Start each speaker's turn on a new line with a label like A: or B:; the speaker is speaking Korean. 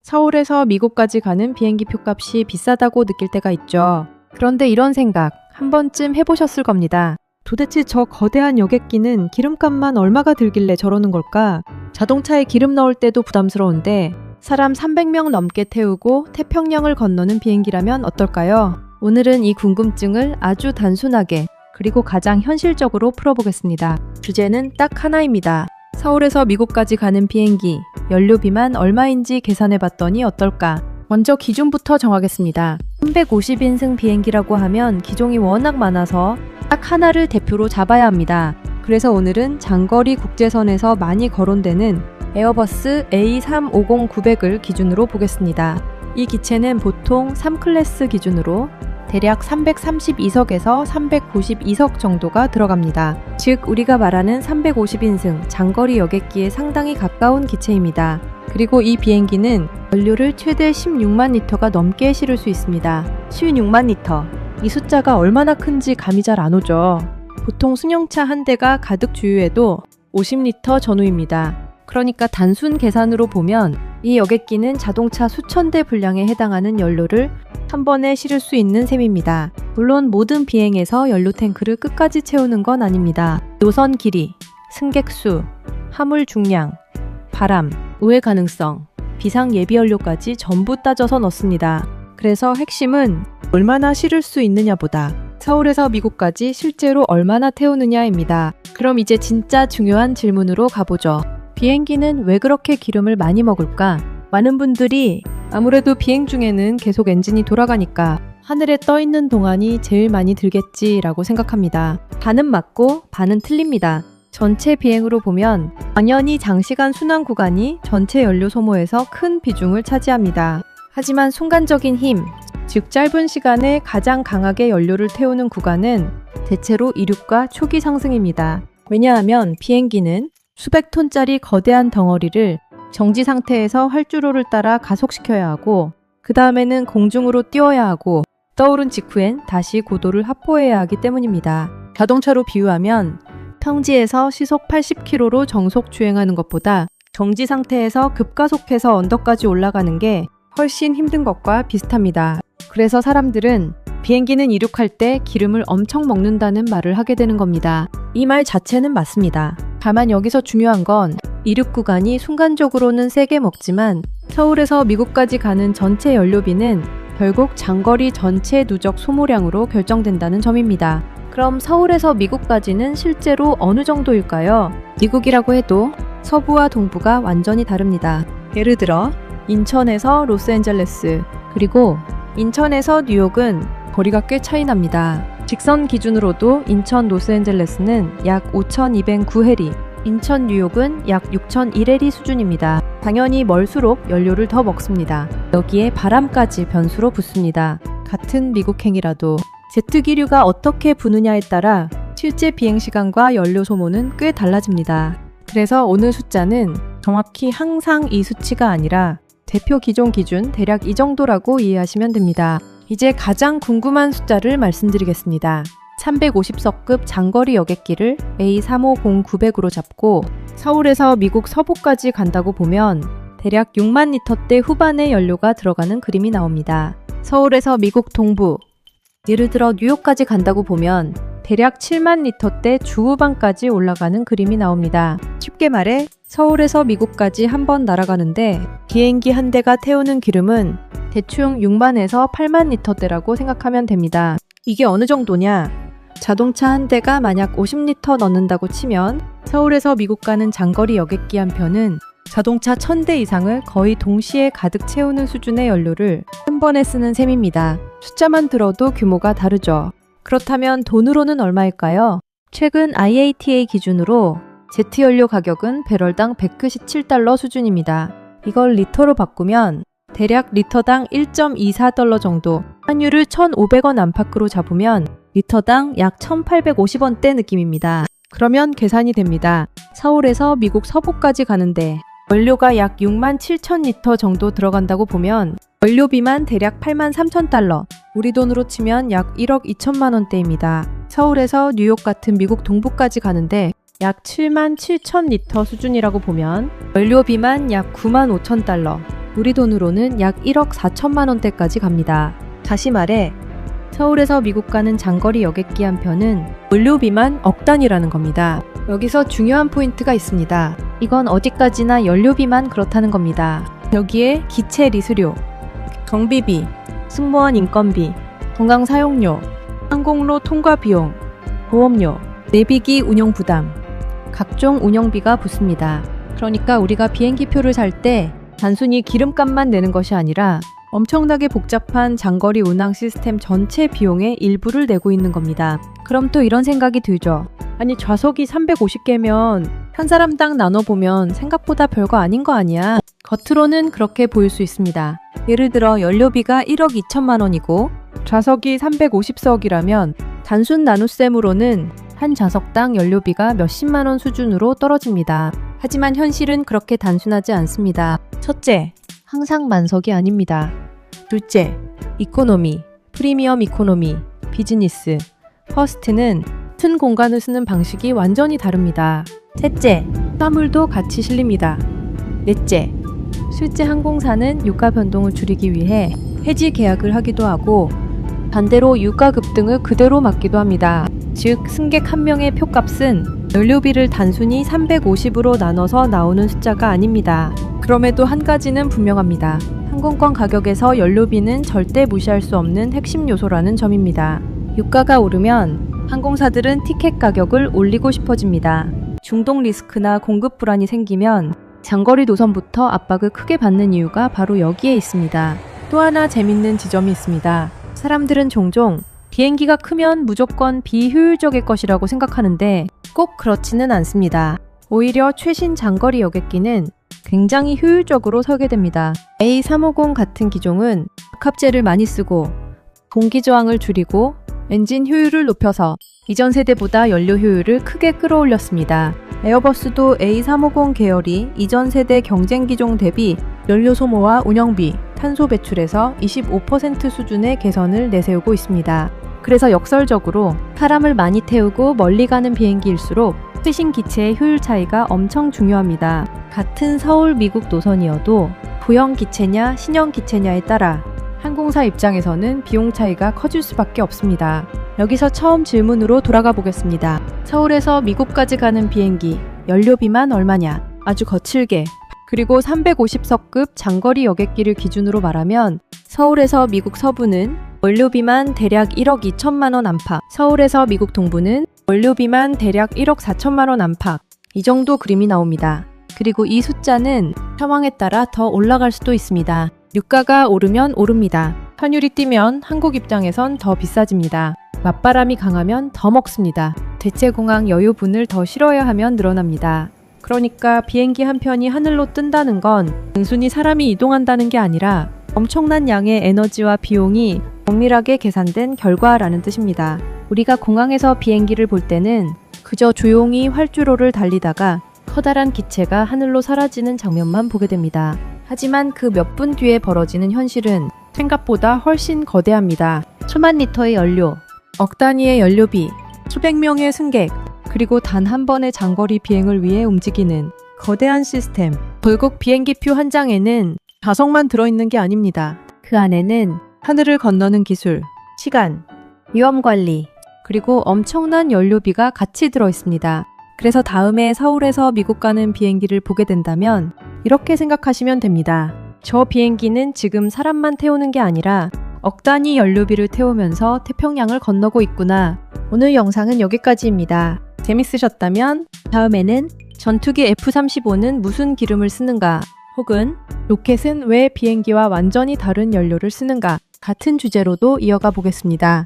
A: 서울에서 미국까지 가는 비행기 표값이 비싸다고 느낄 때가 있죠. 그런데 이런 생각 한 번쯤 해보셨을 겁니다. 도대체 저 거대한 여객기는 기름값만 얼마가 들길래 저러는 걸까? 자동차에 기름 넣을 때도 부담스러운데 사람 300명 넘게 태우고 태평양을 건너는 비행기라면 어떨까요? 오늘은 이 궁금증을 아주 단순하게 그리고 가장 현실적으로 풀어보겠습니다. 주제는 딱 하나입니다. 서울에서 미국까지 가는 비행기, 연료비만 얼마인지 계산해봤더니 어떨까? 먼저 기종부터 정하겠습니다. 350인승 비행기라고 하면 기종이 워낙 많아서 딱 하나를 대표로 잡아야 합니다. 그래서 오늘은 장거리 국제선에서 많이 거론되는 에어버스 A350-900을 기준으로 보겠습니다. 이 기체는 보통 3클래스 기준으로 대략 332석에서 392석 정도가 들어갑니다. 즉 우리가 말하는 350인승 장거리 여객기에 상당히 가까운 기체입니다. 그리고 이 비행기는 연료를 최대 16만 리터가 넘게 실을 수 있습니다. 16만 리터. 이 숫자가 얼마나 큰지 감이 잘 안 오죠. 보통 승용차 한 대가 가득 주유해도 50리터 전후입니다. 그러니까 단순 계산으로 보면 이 여객기는 자동차 수천 대 분량에 해당하는 연료를 한 번에 실을 수 있는 셈입니다. 물론 모든 비행에서 연료 탱크를 끝까지 채우는 건 아닙니다. 노선 길이, 승객 수, 화물 중량, 바람, 오해 가능성, 비상 예비 연료까지 전부 따져서 넣습니다. 그래서 핵심은 얼마나 실을 수 있느냐보다 서울에서 미국까지 실제로 얼마나 태우느냐입니다. 그럼 이제 진짜 중요한 질문으로 가보죠. 비행기는 왜 그렇게 기름을 많이 먹을까? 많은 분들이 아무래도 비행 중에는 계속 엔진이 돌아가니까 하늘에 떠 있는 동안이 제일 많이 들겠지라고 생각합니다. 반은 맞고 반은 틀립니다. 전체 비행으로 보면 당연히 장시간 순항 구간이 전체 연료 소모에서 큰 비중을 차지합니다. 하지만 순간적인 힘, 즉 짧은 시간에 가장 강하게 연료를 태우는 구간은 대체로 이륙과 초기 상승입니다. 왜냐하면 비행기는 수백 톤짜리 거대한 덩어리를 정지 상태에서 활주로를 따라 가속시켜야 하고 그 다음에는 공중으로 띄워야 하고 떠오른 직후엔 다시 고도를 확보해야 하기 때문입니다. 자동차로 비유하면 평지에서 시속 80km로 정속 주행하는 것보다 정지 상태에서 급가속해서 언덕까지 올라가는 게 훨씬 힘든 것과 비슷합니다. 그래서 사람들은 비행기는 이륙할 때 기름을 엄청 먹는다는 말을 하게 되는 겁니다. 이 말 자체는 맞습니다. 다만 여기서 중요한 건 이륙 구간이 순간적으로는 세게 먹지만 서울에서 미국까지 가는 전체 연료비는 결국 장거리 전체 누적 소모량으로 결정된다는 점입니다. 그럼 서울에서 미국까지는 실제로 어느 정도일까요? 미국이라고 해도 서부와 동부가 완전히 다릅니다. 예를 들어 인천에서 로스앤젤레스 그리고 인천에서 뉴욕은 거리가 꽤 차이 납니다. 직선 기준으로도 인천 로스앤젤레스는 약 5,209해리, 인천 뉴욕은 약 6,001해리 수준입니다. 당연히 멀수록 연료를 더 먹습니다. 여기에 바람까지 변수로 붙습니다. 같은 미국행이라도 제트기류가 어떻게 부느냐에 따라 실제 비행시간과 연료 소모는 꽤 달라집니다. 그래서 오늘 숫자는 정확히 항상 이 수치가 아니라 대표 기종 기준 대략 이 정도라고 이해하시면 됩니다. 이제 가장 궁금한 숫자를 말씀드리겠습니다. 350석급 장거리 여객기를 A350-900으로 잡고 서울에서 미국 서부까지 간다고 보면 대략 6만 리터대 후반의 연료가 들어가는 그림이 나옵니다. 서울에서 미국 동부, 예를 들어 뉴욕까지 간다고 보면 대략 7만 리터대 중후반까지 올라가는 그림이 나옵니다. 쉽게 말해 서울에서 미국까지 한 번 날아가는데 비행기 한 대가 태우는 기름은 대충 6만에서 8만 리터대라고 생각하면 됩니다. 이게 어느 정도냐? 자동차 한 대가 만약 50리터 넣는다고 치면 서울에서 미국 가는 장거리 여객기 한 편은 자동차 1000대 이상을 거의 동시에 가득 채우는 수준의 연료를 한 번에 쓰는 셈입니다. 숫자만 들어도 규모가 다르죠. 그렇다면 돈으로는 얼마일까요? 최근 IATA 기준으로 제트 연료 가격은 배럴당 197달러 수준입니다. 이걸 리터로 바꾸면 대략 리터당 1.24달러 정도, 환율을 1,500원 안팎으로 잡으면 리터당 약 1,850원대 느낌입니다. 그러면 계산이 됩니다. 서울에서 미국 서부까지 가는데 연료가 약 6만 7천 리터 정도 들어간다고 보면 연료비만 대략 8만 3천 달러, 우리 돈으로 치면 약 1억 2천만 원대입니다. 서울에서 뉴욕 같은 미국 동부까지 가는데 약 7만 7천 리터 수준이라고 보면 연료비만 약 9만 5천 달러, 우리 돈으로는 약 1억 4천만 원대까지 갑니다. 다시 말해 서울에서 미국 가는 장거리 여객기 한 편은 연료비만 억 단위라는 겁니다. 여기서 중요한 포인트가 있습니다. 이건 어디까지나 연료비만 그렇다는 겁니다. 여기에 기체 리수료, 경비비, 승무원 인건비, 관광 사용료, 항공로 통과 비용, 보험료, 내비기 운영 부담, 각종 운영비가 붙습니다. 그러니까 우리가 비행기 표를 살 때 단순히 기름값만 내는 것이 아니라 엄청나게 복잡한 장거리 운항 시스템 전체 비용의 일부를 내고 있는 겁니다. 그럼 또 이런 생각이 들죠. 아니 좌석이 350개면 한 사람당 나눠보면 생각보다 별거 아닌 거 아니야? 겉으로는 그렇게 보일 수 있습니다. 예를 들어 연료비가 1억 2천만 원이고 좌석이 350석이라면 단순 나눗셈으로는 한 좌석당 연료비가 몇십만 원 수준으로 떨어집니다. 하지만 현실은 그렇게 단순하지 않습니다. 첫째, 항상 만석이 아닙니다. 둘째, 이코노미, 프리미엄 이코노미, 비즈니스, 퍼스트는 같은 공간을 쓰는 방식이 완전히 다릅니다. 셋째, 화물도 같이 실립니다. 넷째, 실제 항공사는 유가 변동을 줄이기 위해 해지 계약을 하기도 하고 반대로 유가 급등을 그대로 막기도 합니다. 즉 승객 한 명의 표값은 연료비를 단순히 350으로 나눠서 나오는 숫자가 아닙니다. 그럼에도 한 가지는 분명합니다. 항공권 가격에서 연료비는 절대 무시할 수 없는 핵심 요소라는 점입니다. 유가가 오르면 항공사들은 티켓 가격을 올리고 싶어집니다. 중동 리스크나 공급 불안이 생기면 장거리 노선부터 압박을 크게 받는 이유가 바로 여기에 있습니다. 또 하나 재밌는 지점이 있습니다. 사람들은 종종 비행기가 크면 무조건 비효율적일 것이라고 생각하는데 꼭 그렇지는 않습니다. 오히려 최신 장거리 여객기는 굉장히 효율적으로 설계됩니다. A350 같은 기종은 적합제를 많이 쓰고 공기 저항을 줄이고 엔진 효율을 높여서 이전 세대보다 연료 효율을 크게 끌어올렸습니다. 에어버스도 A350 계열이 이전 세대 경쟁 기종 대비 연료 소모와 운영비, 탄소 배출에서 25% 수준의 개선을 내세우고 있습니다. 그래서 역설적으로 사람을 많이 태우고 멀리 가는 비행기일수록 최신 기체의 효율 차이가 엄청 중요합니다. 같은 서울 미국 노선이어도 구형 기체냐 신형 기체냐에 따라 항공사 입장에서는 비용 차이가 커질 수밖에 없습니다. 여기서 처음 질문으로 돌아가 보겠습니다. 서울에서 미국까지 가는 비행기 연료비만 얼마냐? 아주 거칠게 그리고 350석급 장거리 여객기를 기준으로 말하면 서울에서 미국 서부는 연료비만 대략 1억 2천만 원 안팎, 서울에서 미국 동부는 연료비만 대략 1억 4천만 원 안팎, 이 정도 그림이 나옵니다. 그리고 이 숫자는 상황에 따라 더 올라갈 수도 있습니다. 유가가 오르면 오릅니다. 환율이 뛰면 한국 입장에선 더 비싸집니다. 맞바람이 강하면 더 먹습니다. 대체공항 여유분을 더 실어야 하면 늘어납니다. 그러니까 비행기 한 편이 하늘로 뜬다는 건 단순히 사람이 이동한다는 게 아니라 엄청난 양의 에너지와 비용이 정밀하게 계산된 결과라는 뜻입니다. 우리가 공항에서 비행기를 볼 때는 그저 조용히 활주로를 달리다가 커다란 기체가 하늘로 사라지는 장면만 보게 됩니다. 하지만 그 몇 분 뒤에 벌어지는 현실은 생각보다 훨씬 거대합니다. 수만 리터의 연료, 억 단위의 연료비, 수백 명의 승객, 그리고 단 한 번의 장거리 비행을 위해 움직이는 거대한 시스템. 결국 비행기표 한 장에는 좌석만 들어있는 게 아닙니다. 그 안에는 하늘을 건너는 기술, 시간, 위험관리, 그리고 엄청난 연료비가 같이 들어있습니다. 그래서 다음에 서울에서 미국 가는 비행기를 보게 된다면 이렇게 생각하시면 됩니다. 저 비행기는 지금 사람만 태우는 게 아니라 억 단위 연료비를 태우면서 태평양을 건너고 있구나. 오늘 영상은 여기까지입니다. 재밌으셨다면 다음에는 전투기 F-35는 무슨 기름을 쓰는가, 혹은 로켓은 왜 비행기와 완전히 다른 연료를 쓰는가 같은 주제로도 이어가 보겠습니다.